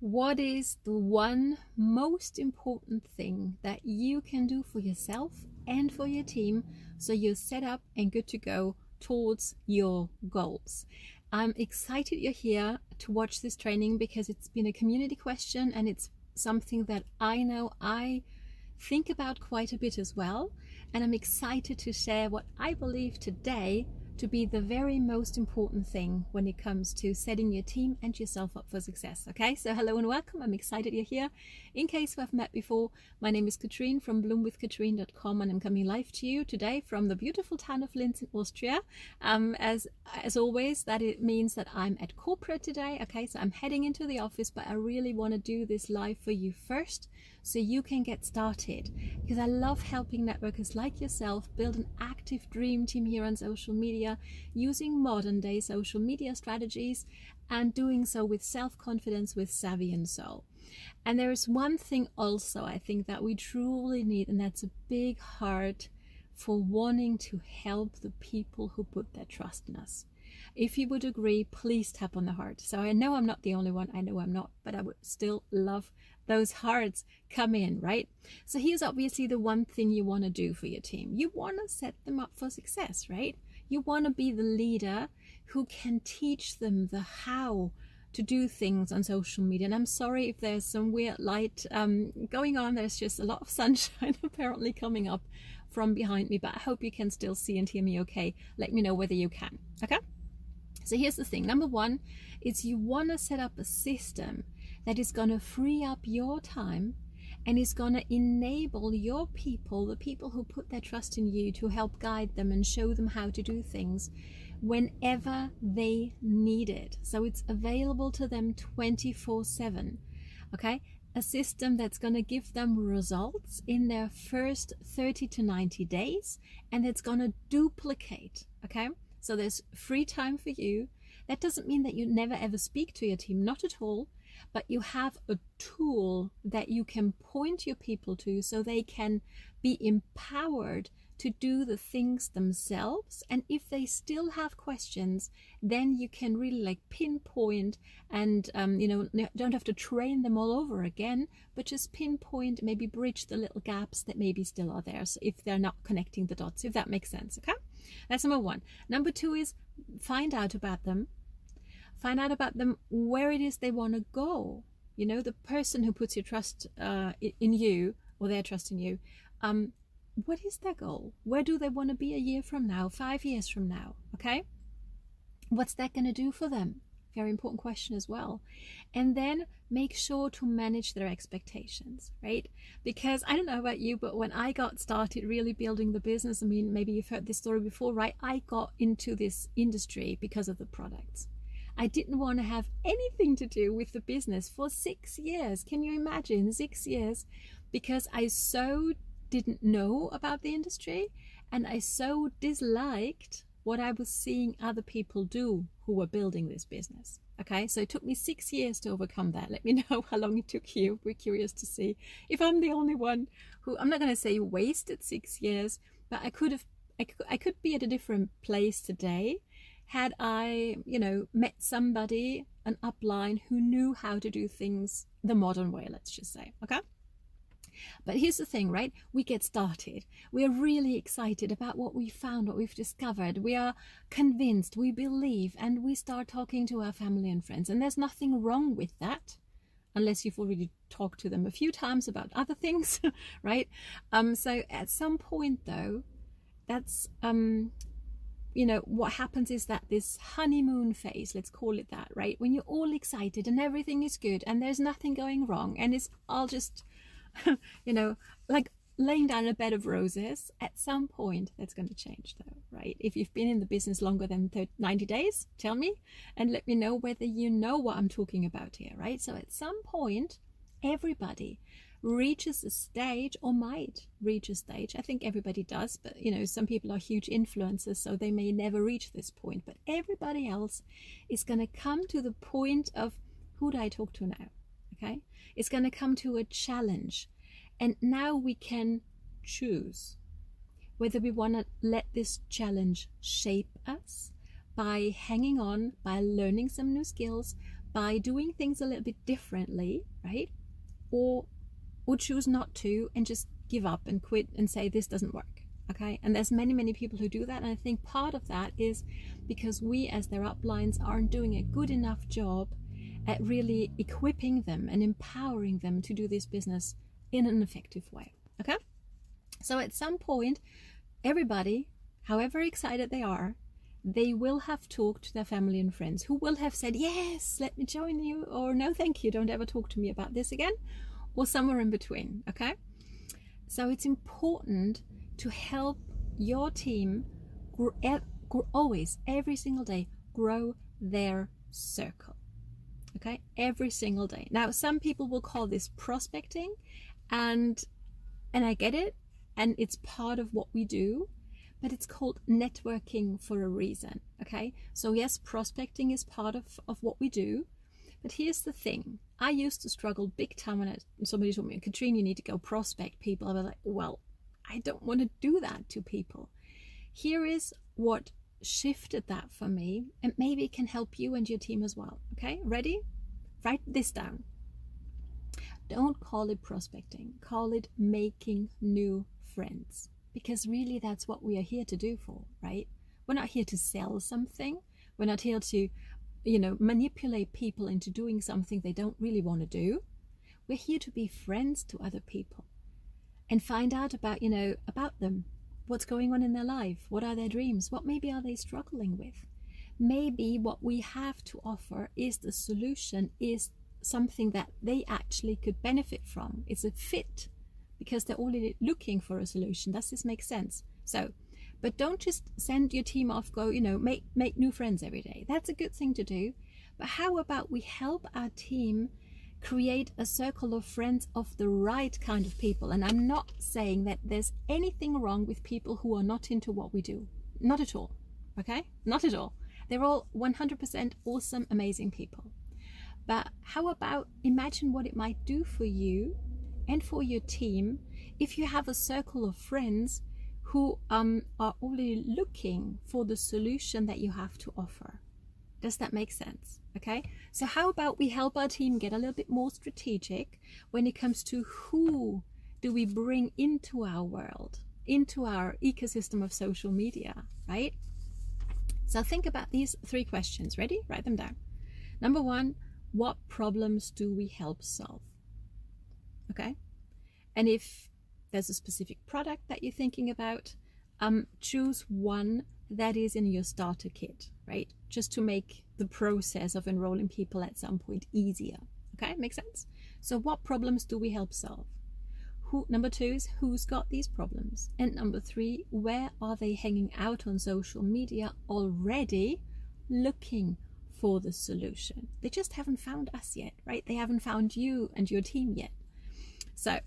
What is the one most important thing that you can do for yourself and for your team so you're set up and good to go towards your goals? I'm excited you're here to watch this training because it's been a community question and it's something that I know I think about quite a bit as well. And I'm excited to share what I believe today to be the very most important thing when it comes to setting your team and yourself up for success. Okay, so hello and welcome. I'm excited you're here. In case we've met before, my name is Katrin from bloomwithkatrin.com, and I'm coming live to you today from the beautiful town of Linz in Austria. As always, that it means that I'm at corporate today. Okay, so I'm heading into the office, but I really want to do this live for you first so you can get started, because I love helping networkers like yourself build an active dream team here on social media using modern day social media strategies and doing so with self-confidence, with savvy and soul. And there is one thing also I think that we truly need, and that's a big heart for wanting to help the people who put their trust in us. If you would agree, please tap on the heart. So I know I'm not the only one. I know I'm not, but I would still love those hearts come in, right? So here's obviously the one thing you want to do for your team. You want to set them up for success, right? You want to be the leader who can teach them the how to do things on social media. And I'm sorry if there's some weird light going on. There's just a lot of sunshine apparently coming up from behind me, but I hope you can still see and hear me okay. Let me know whether you can, okay? So here's the thing. Number one is you want to set up a system that is going to free up your time and is going to enable your people, the people who put their trust in you, to help guide them and show them how to do things whenever they need it. So it's available to them 24/7, okay? A system that's going to give them results in their first 30 to 90 days, and it's going to duplicate, okay? So there's free time for you. That doesn't mean that you never ever speak to your team, not at all, but you have a tool that you can point your people to so they can be empowered to do the things themselves. And if they still have questions, then you can really like pinpoint and, don't have to train them all over again, but just pinpoint, maybe bridge the little gaps that maybe still are there. So if they're not connecting the dots, if that makes sense, okay? That's number one. Number two is find out about them. Find out about them where it is they want to go. You know, the person who puts your trust in you, or their trust in you, what is their goal? Where do they want to be a year from now, 5 years from now? Okay? What's that going to do for them? Very important question as well. And then make sure to manage their expectations, right? Because I don't know about you, but when I got started really building the business, I mean, maybe you've heard this story before, right? I got into this industry because of the products. I didn't want to have anything to do with the business for 6 years. Can you imagine 6 years? Because I so didn't know about the industry and I so disliked what I was seeing other people do who were building this business. Okay, so it took me 6 years to overcome that. Let me know how long it took you. We're curious to see if I'm the only one who, I'm not going to say wasted 6 years, but I could be at a different place today had I, met somebody, an upline who knew how to do things the modern way, let's just say, okay? But here's the thing, right? We get started. We are really excited about what we found, what we've discovered. We are convinced, we believe, and we start talking to our family and friends. And there's nothing wrong with that, unless you've already talked to them a few times about other things, right? So at some point, though, that's... what happens is that this honeymoon phase, let's call it that, right? When you're all excited and everything is good and there's nothing going wrong and it's all just, like laying down a bed of roses, at some point that's going to change though, right? If you've been in the business longer than 90 days, tell me and let me know whether you know what I'm talking about here, right? So at some point, everybody reaches a stage, or might reach a stage. I think everybody does, but some people are huge influencers, so they may never reach this point, but everybody else is going to come to the point of, who do I talk to now? Okay, it's going to come to a challenge, and now we can choose whether we want to let this challenge shape us by hanging on, by learning some new skills, by doing things a little bit differently, right? Or choose not to and just give up and quit and say this doesn't work. Okay, and there's many people who do that, and I think part of that is because we as their uplines aren't doing a good enough job at really equipping them and empowering them to do this business in an effective way. Okay, so at some point, everybody, however excited they are, they will have talked to their family and friends who will have said, yes, let me join you, or no thank you, don't ever talk to me about this again, or somewhere in between. Okay, so it's important to help your team always, every single day, grow their circle. Okay, every single day. Now, some people will call this prospecting, and I get it, and it's part of what we do, but it's called networking for a reason. Okay, so yes, prospecting is part of what we do, but here's the thing. I used to struggle big time when somebody told me, Katrin, you need to go prospect people. I was like, well, I don't want to do that to people. Here is what shifted that for me, and maybe it can help you and your team as well. Okay, ready? Write this down. Don't call it prospecting. Call it making new friends, because really that's what we are here to do for, right? We're not here to sell something. We're not here to, manipulate people into doing something they don't really want to do. We're here to be friends to other people and find out about them, what's going on in their life, what are their dreams, what maybe are they struggling with. Maybe what we have to offer is the solution, is something that they actually could benefit from. It's a fit because they're already looking for a solution. Does this make sense? So, but don't just send your team off, go, make new friends every day. That's a good thing to do. But how about we help our team create a circle of friends of the right kind of people? And I'm not saying that there's anything wrong with people who are not into what we do. Not at all. Okay? Not at all. They're all 100% awesome, amazing people. But how about imagine what it might do for you and for your team if you have a circle of friends who are already looking for the solution that you have to offer. Does that make sense? Okay, so how about we help our team get a little bit more strategic when it comes to who do we bring into our world, into our ecosystem of social media, right? So think about these 3 questions. Ready? Write them down. Number 1, what problems do we help solve? Okay, and if there's a specific product that you're thinking about, choose one that is in your starter kit, right? Just to make the process of enrolling people at some point easier. Okay, makes sense? So what problems do we help solve? Number 2 is who's got these problems? And number 3, where are they hanging out on social media already looking for the solution? They just haven't found us yet, right? They haven't found you and your team yet. So,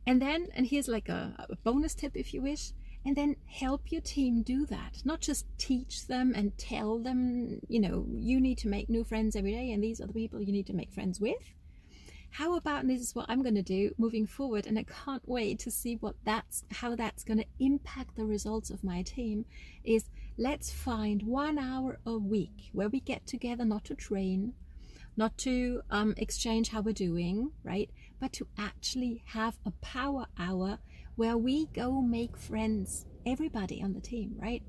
and here's like a bonus tip if you wish, and then help your team do that. Not just teach them and tell them, you need to make new friends every day and these are the people you need to make friends with. How about, and this is what I'm going to do moving forward, and I can't wait to see how that's going to impact the results of my team, is let's find 1 hour a week where we get together, not to train, not to exchange how we're doing, right? But to actually have a power hour where we go make friends, everybody on the team, right?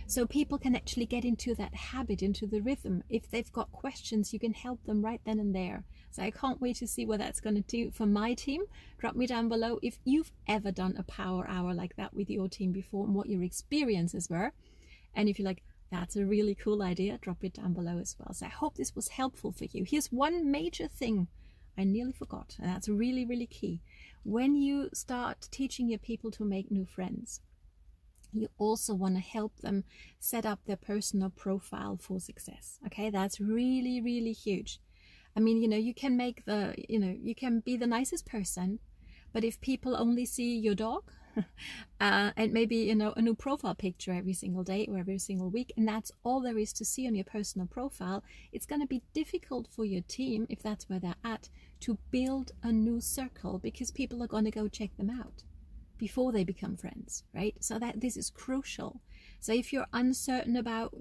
So people can actually get into that habit, into the rhythm. If they've got questions, you can help them right then and there. So I can't wait to see what that's going to do for my team. Drop me down below if you've ever done a power hour like that with your team before and what your experiences were. And if you're like, that's a really cool idea, drop it down below as well. So I hope this was helpful for you. Here's one major thing I nearly forgot, and that's really, really key. When you start teaching your people to make new friends, you also want to help them set up their personal profile for success. Okay, that's really, really huge. I mean, you can make you can be the nicest person, but if people only see your dog and maybe, a new profile picture every single day or every single week, and that's all there is to see on your personal profile, it's going to be difficult for your team, if that's where they're at, to build a new circle, because people are going to go check them out. before they become friends, right? So that this is crucial. So if you're uncertain about,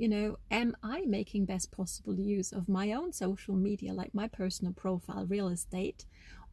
am I making best possible use of my own social media, like my personal profile, real estate,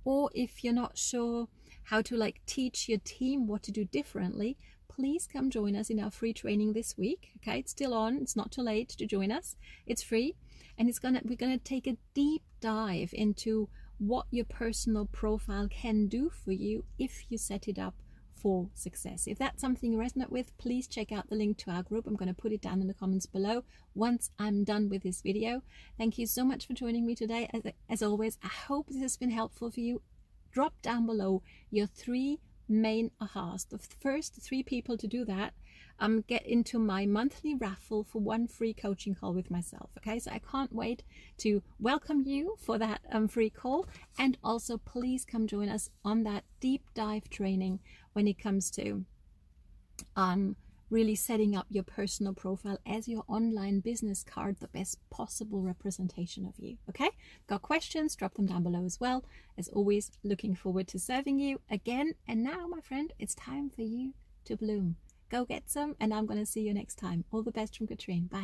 or if you're not sure how to teach your team what to do differently, please come join us in our free training this week. Okay, it's still on. It's not too late to join us. It's free, and we're gonna take a deep dive into what your personal profile can do for you if you set it up for success. If that's something you resonate with, please check out the link to our group. I'm going to put it down in the comments below once I'm done with this video. Thank you so much for joining me today. As always, I hope this has been helpful for you. Drop down below your 3 main ahas. The first 3 people to do that get into my monthly raffle for 1 free coaching call with myself. Okay, so I can't wait to welcome you for that free call, and also please come join us on that deep dive training when it comes to really setting up your personal profile as your online business card, the best possible representation of you. Okay, got questions? Drop them down below as well. As always, looking forward to serving you again. And now, my friend, it's time for you to bloom. Go get some, and I'm going to see you next time. All the best from Katrin. Bye.